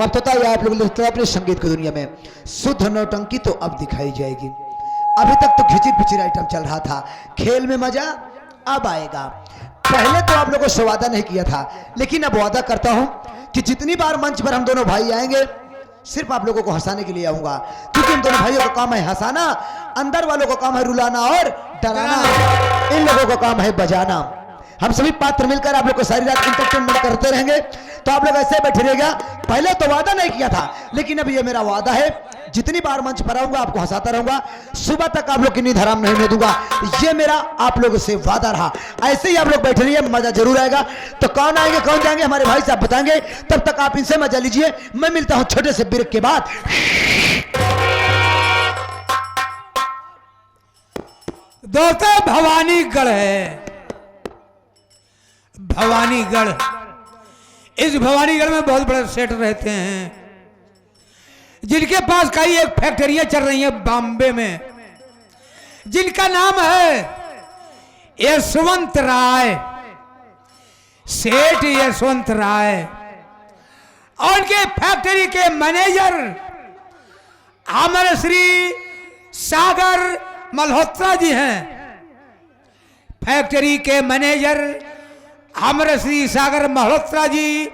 समाप्त होता है। आप लोग लिखते हैं अपने संगीत की दुनिया में शुद्ध नौटंकी तो अब दिखाई जाएगी। अभी तक तो खिचिर पिचिर आइटम चल रहा था, खेल में मजा अब आएगा। पहले तो आप लोगों को वादा नहीं किया था, लेकिन अब वादा करता हूं कि जितनी बार मंच पर हम दोनों भाई आएंगे सिर्फ आप लोगों को हंसाने के लिए आऊंगा, क्योंकि इन दोनों भाइयों का काम है हंसाना, अंदर वालों का काम है रुलाना और डराना, इन लोगों का काम है बजाना। हम सभी पात्र मिलकर आप लोग को सारी रात इंटरटेनमेंट करते रहेंगे, तो आप लोग ऐसे बैठे रहेगा। पहले तो वादा नहीं किया था, लेकिन अब ये मेरा वादा है, जितनी बार मंच पर आऊंगा आपको हंसाता रहूंगा, सुबह तक आप लोग की नींद हराम नहीं होने दूंगा। ये मेरा आप लोगों से वादा रहा। ऐसे ही आप लोग बैठे रहिए, मजा जरूर आएगा। तो कौन आएंगे कौन जाएंगे हमारे भाई साहब बताएंगे, तब तक आप इनसे मजा लीजिए। मैं मिलता हूं छोटे से ब्रेक के बाद। दोस्तों भवानीगढ़ है, भवानीगढ़, इस भवानीगढ़ में बहुत बड़े सेठ रहते हैं, जिनके पास कई एक फैक्ट्रियां चल रही हैं बॉम्बे में, जिनका नाम है यशवंत राय, सेठ यशवंत राय। और उनके फैक्ट्री के मैनेजर हमारे श्री सागर मल्होत्रा जी हैं। फैक्ट्री के मैनेजर हमारे श्री सागर मल्होत्रा जी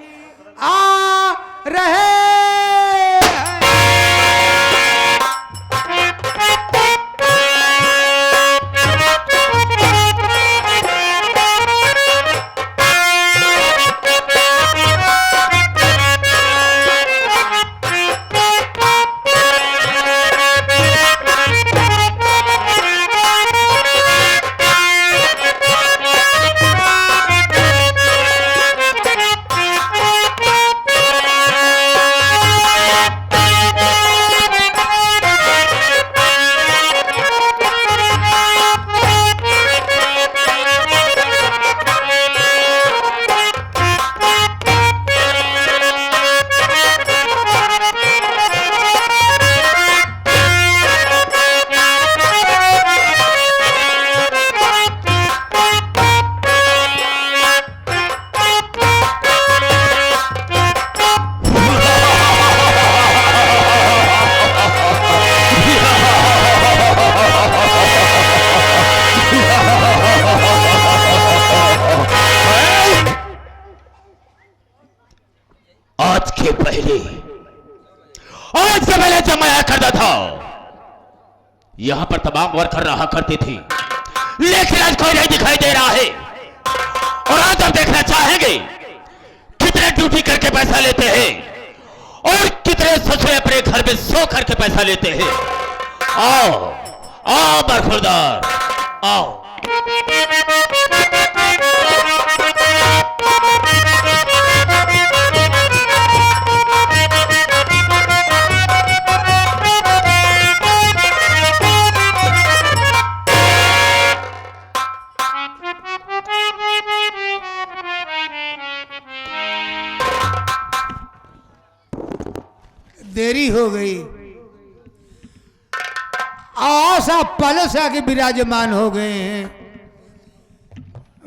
आ रहे हैं। आज से पहले जब मैं आया करता था, यहां पर तमाम वर्कर रहा करती थी, लेकिन आज कोई नहीं दिखाई दे रहा है। और आज आप देखना चाहेंगे कितने ड्यूटी करके पैसा लेते हैं और कितने ससुर अपने घर में सो करके पैसा लेते हैं। आओ आओ बरखुरदार आओ। देरी हो गई, आशा पलस आके विराजमान हो गए हैं।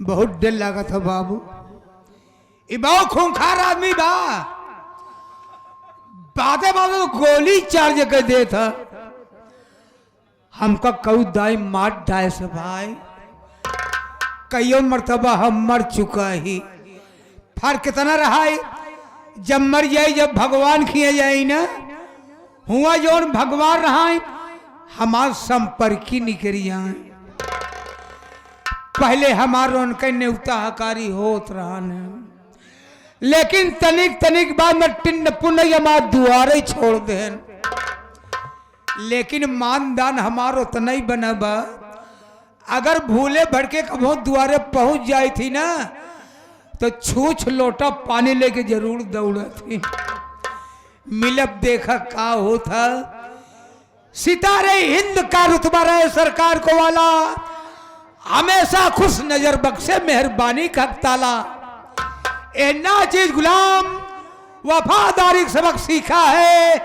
बहुत डर लगा था बाबू, ये बहुत खूंखार आदमी बा, बाते बाते तो गोली चार्ज कर दे था। हमका कऊ दाई मार डाय से भाई, कईयों मर्तबा हम मर चुका ही। फर्क कितना रहा है, जब मर जाए जब भगवान खिए जाए ना, हुआ जो भगवान रहा है हमार संपर्क ही निकल जाए। पहले हमारे उनके न्योता हकारी होत रहा न, लेकिन तनिक तनिक बाद में टिन्न पुनः हमार दुआरे छोड़ दे। लेकिन मानदान हमारो तो नहीं बना बा, अगर भूले भड़के कभो दुआरे पहुंच जाई थी ना, तो छूछ लोटा पानी लेके जरूर दौड़ा थी। मिलब देखा का होता, सितारे हिंद का रुतबा रहे सरकार को वाला, हमेशा खुश नजर बख्शे मेहरबानी का ताला। ए नाचीज गुलाम वफादारी सबक सीखा है,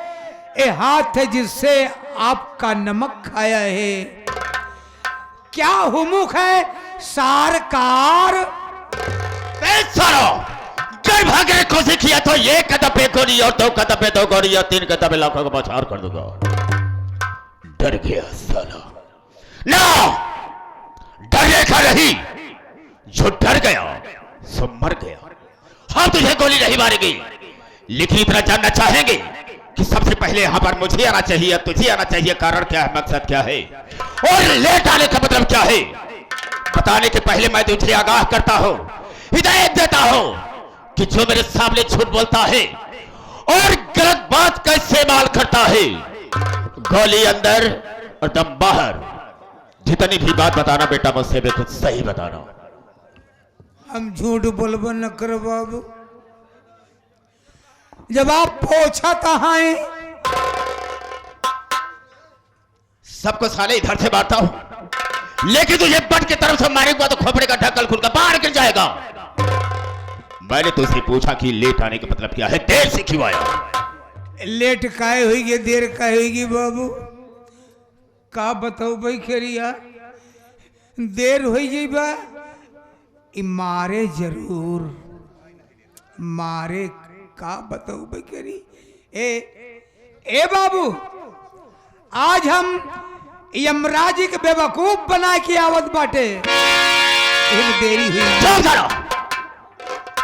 ए हाथ है जिससे आपका नमक खाया है। क्या हुमुख है सरकार, अगर भागने की कोशिश किया तो एक कदम पे गोली और दो कदम पे दो गोली और तीन कदम पे लाखों को बौछार कर दूंगा। डर गया साला। ना, डरने का नहीं, जो डर गया सो मर गया। हम तुझे गोली नहीं मारेंगे, लेकिन इतना जानना चाहेंगे कि सबसे पहले यहां पर मुझे आना चाहिए, तुझे आना चाहिए। कारण क्या है, मकसद क्या है और लेट आने का मतलब क्या है, बताने के पहले मैं तुझे आगाह करता हूं, हिदायत देता हूं कि जो मेरे सामने झूठ बोलता है और गलत बात का इस्तेमाल करता है, गोली अंदर और दम बाहर। जितनी भी बात बताना बेटा मुझसे बिल्कुल सही बताना। हम झूठ बोलबो न करो बाबू। जब आप पूछा कहाँ है, सबको साले इधर से मारता हूं, लेकिन तुझे बट की तरफ से मारेगा तो खोपड़े का ढक्कन खुलकर बाहर गिर जाएगा। मैंने तुझसे पूछा कि लेट आने का मतलब क्या है, देर से क्यों आया? लेट काहे होगी, देर काहे होगी बाबू, का बताओ भाई खेरिया। देर हो गई बा, मारे जरूर मारे, का बताओ भाई खेरी। ए बाबू, आज हम यमराज के बेवकूफ बना के आवत बाटे, देरी हुई। चुप करो,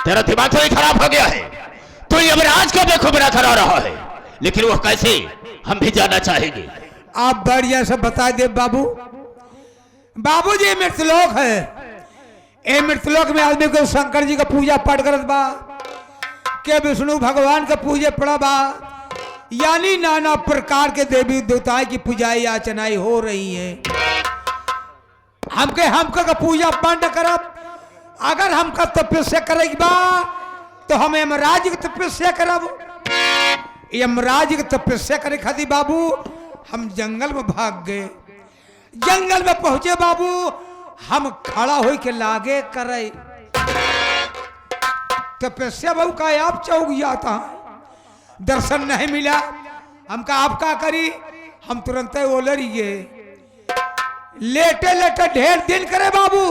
तेरा दिमाग तो ही खराब हो गया है। तू यमराज को बेवकूफ बना कर आ रहा है, लेकिन वो कैसे, हम भी जानना चाहेंगे। आप बढ़िया से बता दे बाबू। बाबू जी मृतलोक है, ए मृतलोक में आदमी को शंकर जी का पूजा पाठ करत बा, के विष्णु भगवान का पूजा पड़ा बा, यानी नाना प्रकार के देवी देवताएं की पूजाई याचनाएं हो रही है। हमका का पूजा पाठ करब, अगर हमका तपस्या करेगी बा तो हम यमराज की तपस्या करब। यमराज की तपस्या करे खातिर बाबू हम जंगल में भाग गए। जंगल में पहुंचे बाबू, हम खड़ा हो के लागे करे तपस्या बाबू का आप चौक जाता, दर्शन नहीं मिला। हमका आप का करी, हम तुरंत ओलर गए। लेटे लेटे ढेर दिन करे बाबू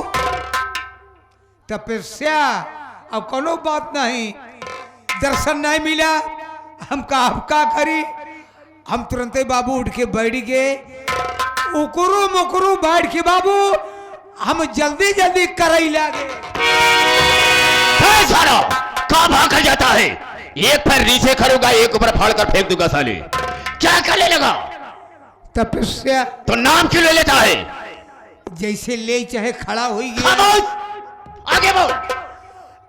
तपस्या, अब कोनो बात नहीं, दर्शन नहीं मिला। हमका आप का करी, हम तुरंत बाबू उठ के बैठ गए। उकरू मुकरू बैठ के बाबू हम जल्दी जल्दी करई लागे। कहाँ भाग कर जाता है, एक पैर नीचे करूंगा, एक ऊपर फाड़ कर फेंक दूंगा। साले क्या करने लगा? तपस्या। तो नाम क्यों ले लेता है? जैसे ले चाहे खड़ा हो गया। खामोश, आगे बोल।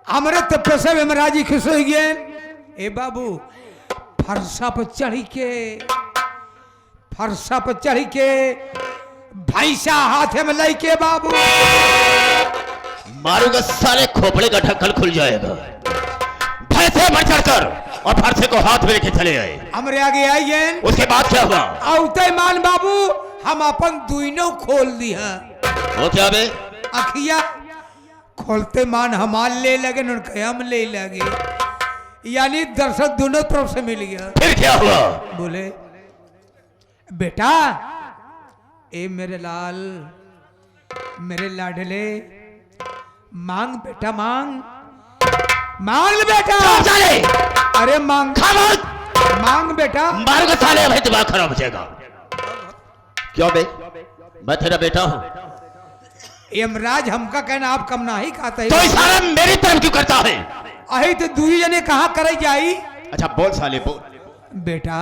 हमारे तपस्या में महाराज जी खुश हो गए। ए बाबू, फरसा पर चढ़ी के भैंसा हाथे में लाई के बाबू मारूंगा साले, खोपड़े का ढक्कन खुल जाएगा। भैंसे पर चढ़कर और फरसे को हाथ में लेके चले आए। हमारे आगे आई गए। उसके बाद क्या हुआ? औते मान बाबू हम अपन दुइनो खोल दिया। वो क्या बे? अखिया खोलते मान हमार ले लगे, उनके हम ले लगे, यानी दर्शक दोनों तरफ से मिल गया। फिर क्या हुआ? बोले बेटा, ए मेरे लाल, मेरे लाडले, मांग बेटा, मांग बेटा। अरे मांग, मांग बेटा। मारूंगा साले, भाई दिमाग खराब हो जाएगा। क्यों बे? मैं तेरा बेटा हूं। यमराज हमका कहना आप कम ना ही खाता है, तो इशारा मेरी तरफ क्यों करता है? अही तो दुई जने कहा करे जाई। अच्छा बोल साले, बोल। बेटा,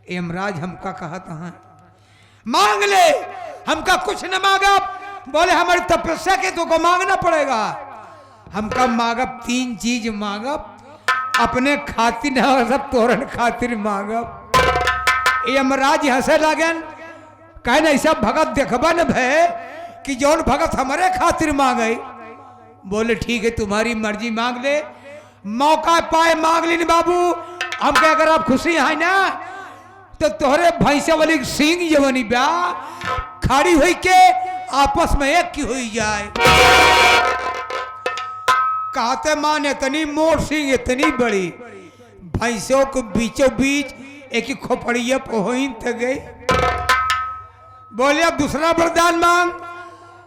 यमराज हमका कहा था मांग ले, हमका कुछ न मांगा। बोले हमारी तपस्या के तो को मांगना पड़ेगा। हमका मांगब 3 चीज मांगब, अपने खातिर न, सब तोरण खातिर मांगब। यमराज हंसे लगन, कहने ऐसा भगत देखबा न भय कि जौन भगत हमारे खातिर मांगे। बोले ठीक है, तुम्हारी मर्जी, मांग ले। मौका पाए मांग ली बाबू। हम क्या, अगर आप खुशी है ना तो तोहरे भैंसा वाली सिंह जवनी ब्या खड़ी हुई के आपस में एक की हुई जाए। कहते मान इतनी मोट सिंह, इतनी बड़ी भैंसों को बीचों बीच एक ही खोपड़िया पहुंच तक गई। बोले अब दूसरा वरदान मांग।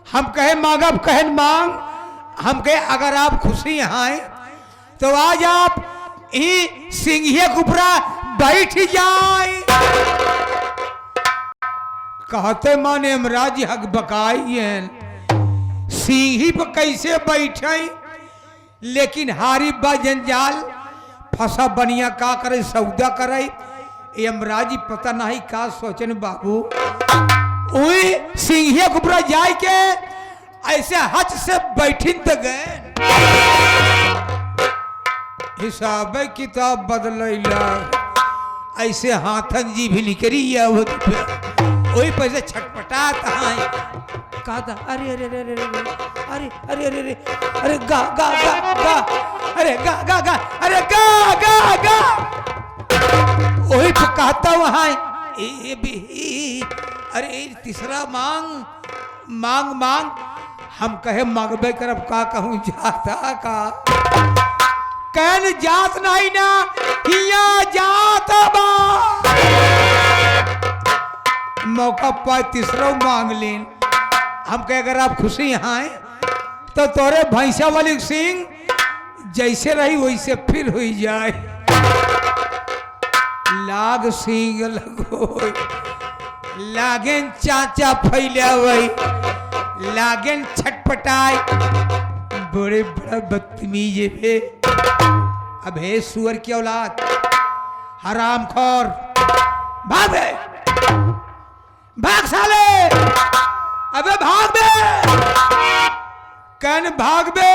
हम कहे मांगब, कहन मांग। हम कहे अगर आप खुशी हैं तो आज आप ही सिंघिया कुपरा बैठ जाए। कहते माने यमराज हक बकाई सिंही पर कैसे बैठे, लेकिन हारी बा जंजाल फंसा बनिया का करे सौदा करे। यमराज जी पता नहीं का सोचन बाबू। वही सिंहिया कुपरा जाए के ऐसे हच से बैठिन तो गए। हिसाब किताब बदलैला ऐसे हाथन जी भी निकरी वही पैसे छटपटाता है। कहा था अरे अरे अरे अरे अरे अरे अरे अरे अरे गा गा गा गा अरे गा गा गा अरे गा गा गा वही तो कहता वहां अरे तीसरा मांग मांग मांग। हम कहे मांगबे करब का कहूँ जाता का कहन जात नहीं ना हिया जात बा। मौका पाए तीसरा मांग लेन। हम कहे अगर आप खुशी हैं तो तोरे भैंसा वाली सिंह जैसे रही वैसे फिर हुई जाए। लाग सिंह लगो लागेन चाचा फैला वही लागेन छटपटाए। बड़े बड़ा बदतमीज है। अब हे सुअर की औलाद हरामखोर भाग बे भाग साले अबे भाग बे कन भाग बे।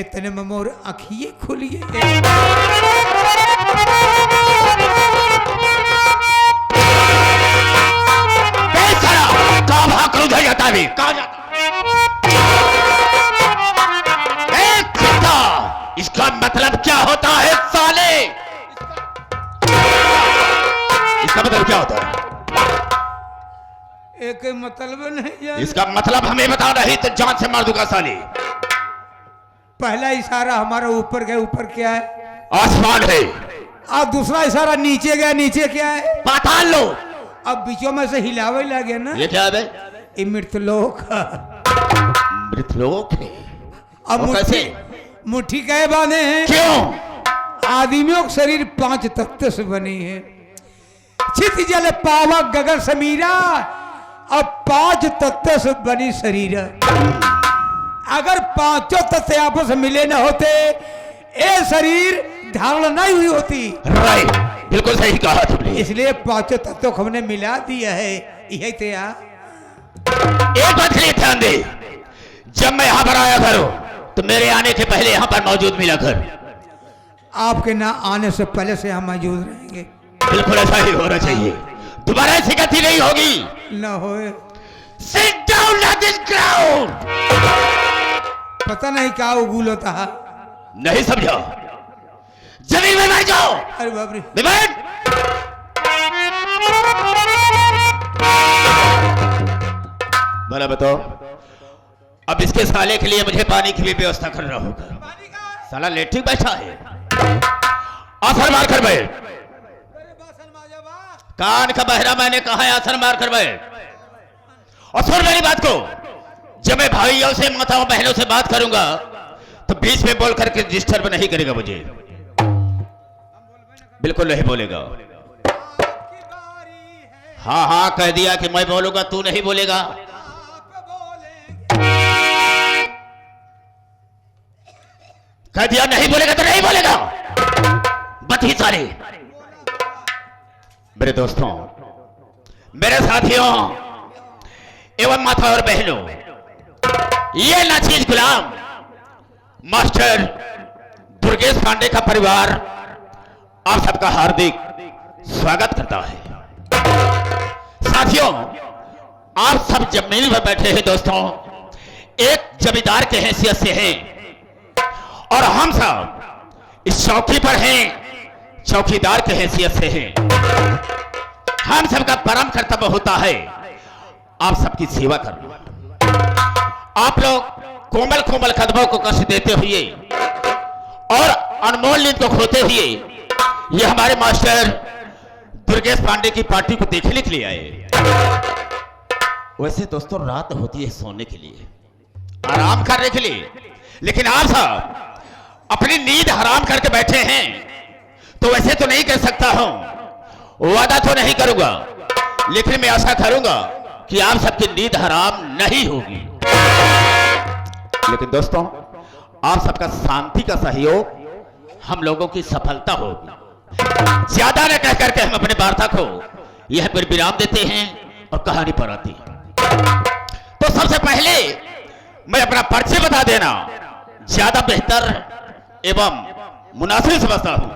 इतने में मोर आँखिए खुलिए जाता भी कहा जाता इसका मतलब क्या होता है साले? इसका मतलब क्या होता है? एक मतलब नहीं। इसका मतलब हमें बता रही तो जान से मार दूंगा साले। पहला इशारा हमारा ऊपर गया। ऊपर क्या है? आसमान है। और दूसरा इशारा नीचे गया। नीचे क्या है? पाताल लो। अब बीचों में से हिलावे लगे ना। ये क्या है? ये मृतलोक। मृतलोक है। अब कैसे मुट्ठी कहे बांधे हैं? क्यों? आदमियों का शरीर 5 तत्व से बने हैं। चित जल पावक गगन समीरा। अब 5 तत्व से बनी शरीर। अगर 5 तत्व आपस में मिले न होते ये शरीर धारण नहीं हुई होती। राइट, बिल्कुल सही कहा तुमने। इसलिए 5 तत्व को हमने मिला दिया है। यही थे एक बात के लिए ध्यान दे, जब मैं यहाँ पर आया करूं तो मेरे आने के पहले यहाँ पर मौजूद मिला कर। आपके ना आने से पहले से हम मौजूद रहेंगे। बिल्कुल ऐसा ही होना चाहिए। दोबारा ऐसी गति नहीं होगी। न होए। Sit down on this ground। पता नहीं क्या उगूल होता है। नहीं समझा? जमीन में बैठ जाओ। अरे बाप रे। बैठ। भला बताओ, अब इसके साले के लिए मुझे पानी की भी व्यवस्था करना होगा। साला लेटी बैठा है। आसन मार कर बैठ। कान का बहरा मैंने कहा है आसन मार कर बैठ। और सुन मेरी बात को, जब मैं भाइयों से माताओं बहनों से बात करूंगा तो बीच में बोल करके डिस्टर्ब नहीं करेगा मुझे। बिल्कुल नहीं बोलेगा। हाँ हाँ कह दिया कि मैं बोलूंगा, तू नहीं बोलेगा। कह दिया नहीं बोलेगा तो नहीं बोलेगा। बत ही सारे। मेरे दोस्तों, मेरे साथियों एवं माता और बहनों, ये नाचीज गुलाम मास्टर दुर्गेश पांडे का परिवार आप सबका हार्दिक स्वागत करता है। साथियों, आप सब जमीन पर बैठे हैं दोस्तों, एक जमींदार के हैसियत से हैं और हम सब इस चौकी पर हैं चौकीदार के हैसियत से हैं। हम सबका परम कर्तव्य होता है आप सबकी सेवा करना। आप लोग कोमल कोमल कदमों को कष्ट देते हुए और अनमोल नींद को खोते हुए ये हमारे मास्टर दुर्गेश पांडे की पार्टी को देखने के लिए आए। वैसे दोस्तों रात होती है सोने के लिए, आराम करने के लिए, लेकिन आप साहब अपनी नींद हराम करके बैठे हैं, तो वैसे तो नहीं कर सकता हूं, वादा तो नहीं करूंगा, लेकिन मैं आशा करूंगा कि आप सबकी नींद हराम नहीं होगी। लेकिन दोस्तों, आप सबका शांति का सहयोग हम लोगों की सफलता होगी। ज्यादा न कह करके हम अपने वार्ता को यह पर विराम देते हैं और कहानी पर आते हैं। तो सबसे पहले मैं अपना परिचय बता देना ज्यादा बेहतर एवं मुनासिब समझता हूं।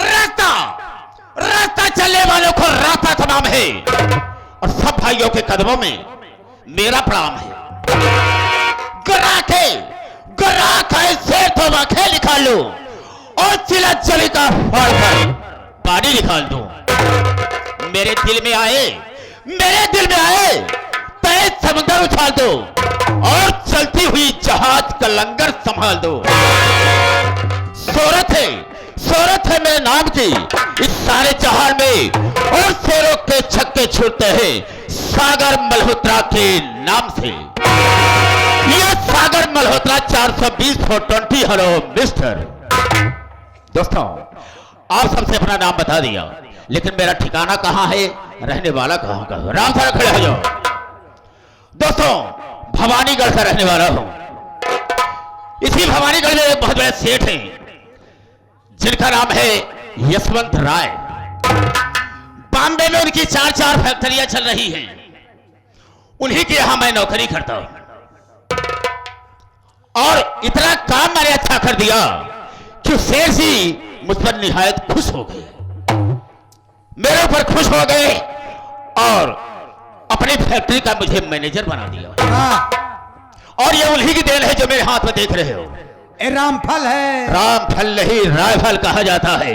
रास्ता रास्ता चलने वालों को रास्ता तमाम है, और सब भाइयों के कदमों में मेरा प्रणाम है। ग्राहक शेर तो वाखे निकाल लो और चिला चली का फाड़ कर पानी निकाल दो। मेरे दिल में आए तेज समुद्र उछाल दो और चलती हुई जहाज का लंगर संभाल दो। शोहरत है मेरे नाम की इस सारे जहान में, और शेरों के छक्के छूटते हैं सागर मल्होत्रा के नाम से। यह सागर मल्होत्रा 420/20। Hello mister. दोस्तों, आप सबसे अपना नाम बता दिया, लेकिन मेरा ठिकाना कहां है, रहने वाला कहां का? राम सारा खड़े हो जाओ। दोस्तों, भवानीगढ़ का रहने वाला हूं। इसी भवानीगढ़ में एक बहुत बड़े सेठ हैं जिनका नाम है यशवंत राय। बॉम्बे में उनकी 4 फैक्ट्रियां चल रही हैं। उन्हीं के यहां मैं नौकरी करता हूं, और इतना काम मैंने अच्छा कर दिया कि शेर जी मुझ पर निहायत खुश हो गए, मेरे ऊपर खुश हो गए, और अपनी फैक्ट्री का मुझे मैनेजर बना दिया। और ये उन्हीं की देन है जो मेरे हाथ में देख रहे हो। ए रामफल है। रामफल नहीं, रायफल कहा जाता है।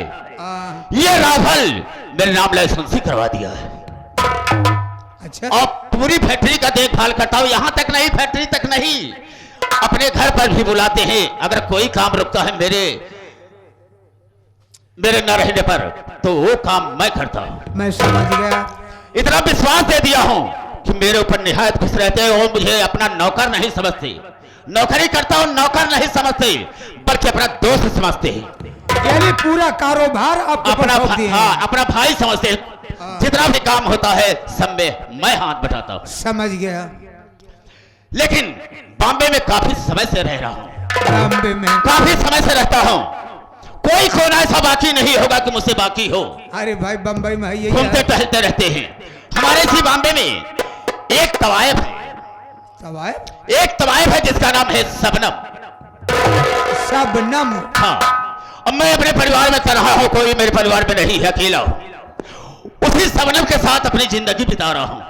ये रायफल मेरे नाम लाइसेंसी करवा दिया है। अच्छा। और पूरी फैक्ट्री का देखभाल करता हूं। यहां तक नहीं, फैक्ट्री तक नहीं, अपने घर पर भी बुलाते हैं। अगर कोई काम रुकता है मेरे न रहने पर, तो वो काम मैं करता हूं। मैं समझ गया। इतना विश्वास दे दिया हूं कि मेरे ऊपर निहायत खुश रहते हैं, और मुझे अपना नौकर नहीं समझते। नौकरी करता हूं, नौकर नहीं समझते, बल्कि अपना दोस्त समझते हैं। यानी पूरा कारोबार आपको अपना भाई समझते हैं। जितना भी काम होता है सब में मैं हाथ बटाता हूं। समझ गया। लेकिन बॉम्बे में काफी समय से रह रहा हूं। बॉम्बे में काफी समय से रहता हूं। कोई कोना ऐसा बाकी नहीं होगा कि मुझसे बाकी हो। अरे भाई, बंबई में यही घूमते टहलते रहते हैं। हमारे इसी बॉम्बे में एक तवायफ है। एक तवायफ है जिसका नाम है सबनम। सबनम। हाँ, अब मैं अपने परिवार में तन्हा हूं, कोई मेरे परिवार में नहीं है, अकेला हूं। उसी सबनम के साथ अपनी जिंदगी बिता रहा हूं।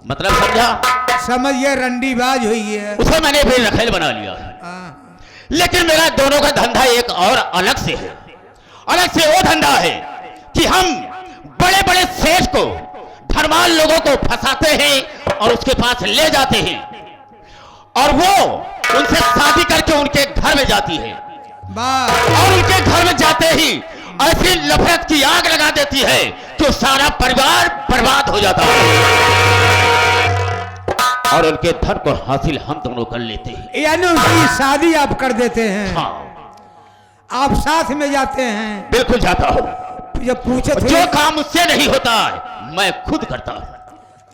मतलब समझा? समझिए, रंडीबाज हुई है। उसे मैंने भी रखेल बना लिया है। लेकिन मेरा दोनों का धंधा एक और अलग से है। अलग से वो धंधा है कि हम बड़े बड़े सेठ को, धनवान लोगों को फंसाते हैं और उसके पास ले जाते हैं, और वो उनसे शादी करके उनके घर में जाती है, और उनके घर में जाते ही ऐसी नफरत की आग लगा देती है कि सारा परिवार बर्बाद हो जाता है, और उनके धन को हासिल हम दोनों कर लेते हैं। यानी उसकी शादी आप कर देते हैं? हाँ। आप साथ में जाते हैं? बिल्कुल जाता हूँ। जब पूछे थे, जो काम मुझसे नहीं होता है मैं खुद करता हूँ।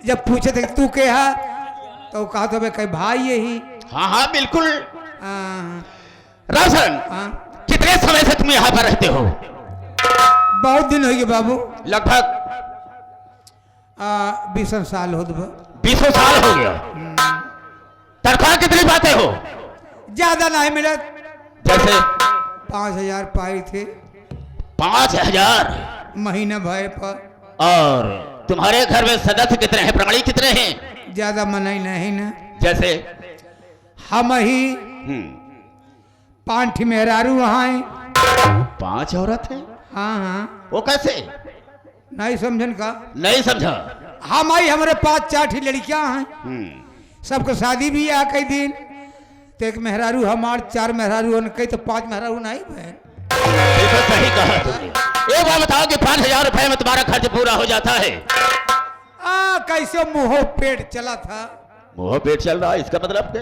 जब पूछे थे तू क्या है, तो कहा तो भाई भाई यही। हाँ हाँ बिल्कुल। राशन, कितने समय से तुम यहाँ पर रहते हो? बहुत दिन हो गए बाबू। लगभग 20 साल हो। 20 साल हो गया। तनख्वाह कितनी पाते हो? ज्यादा नहीं मिला। जैसे 5000 पाई थे। 5000 महीना भय पर। और तुम्हारे घर में सदस्य कितने हैं, प्राणी कितने हैं? ज्यादा मनाई नहीं ना। जैसे हम ही 5 मेहरारू वहां है। 5 औरत है? हाँ हाँ। वो कैसे? नहीं समझन का? नहीं समझा। हम आई, हमारे 5-4 लड़कियां हैं। सबको शादी भी आ कई दिन, तो एक मेहरारू हमार, 4 मेहरारू कई, तो 5 मेहरारू नहीं बहन। देखो सही कहा तुमने। एक बार बताओ कि 5000 रुपए में तुम्हारा खर्च पूरा हो जाता है? कैसे मुंह पेट चला था। मुंह पेट चल रहा है, इसका मतलब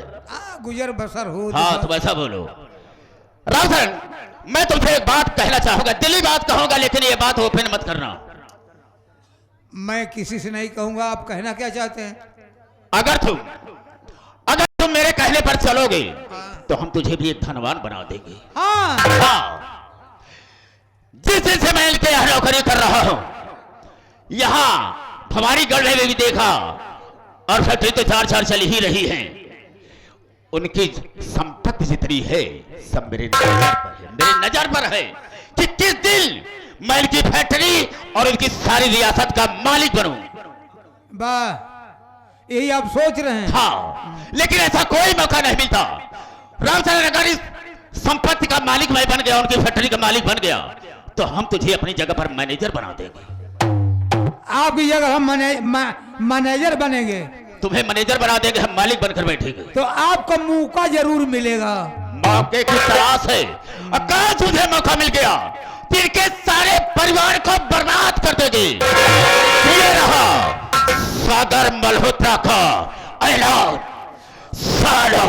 गुजर बसर हो। हाँ तुम ऐसा बोलो। रामचरण, मैं तुमसे एक बात कहना चाहूंगा, दिली बात कहूंगा, लेकिन ये बात ओपन मत करना। मैं किसी से नहीं कहूंगा। आप कहना क्या चाहते हैं? अगर तुम मेरे कहने पर चलोगे तो हम तुझे भी एक धनवान बना देंगे। हाँ। हाँ। जिस दिन से मैं इनके यहाँ नौकरी कर रहा हूं, यहाँ हमारी गढ़े में भी देखा, और फैक्ट्री तो चार चार चली ही रही है। उनकी संपत्ति जितनी है सब मेरे नजर पर है कि किस दिन मैं इनकी फैक्ट्री और इनकी सारी रियासत का मालिक बनूं। वाह, यही आप सोच रहे हैं? हाँ, लेकिन ऐसा कोई मौका नहीं मिलता। रामचंद्र, अगर इस संपत्ति का मालिक मैं बन गया, उनकी फैक्ट्री का मालिक बन गया, तो हम तुझे अपनी जगह पर मैनेजर बना देंगे। आपकी जगह हम मैनेजर बनेंगे? तुम्हें मैनेजर बना देंगे, हम मालिक बनकर बैठेंगे। तो आपको मौका जरूर मिलेगा। मौके की तलाश है। अगर तुझे मौका मिल गया, फिर के सारे परिवार को बर्बाद कर देंगे। ये रहा सागर मल्होत्रा का ऐलान। सालो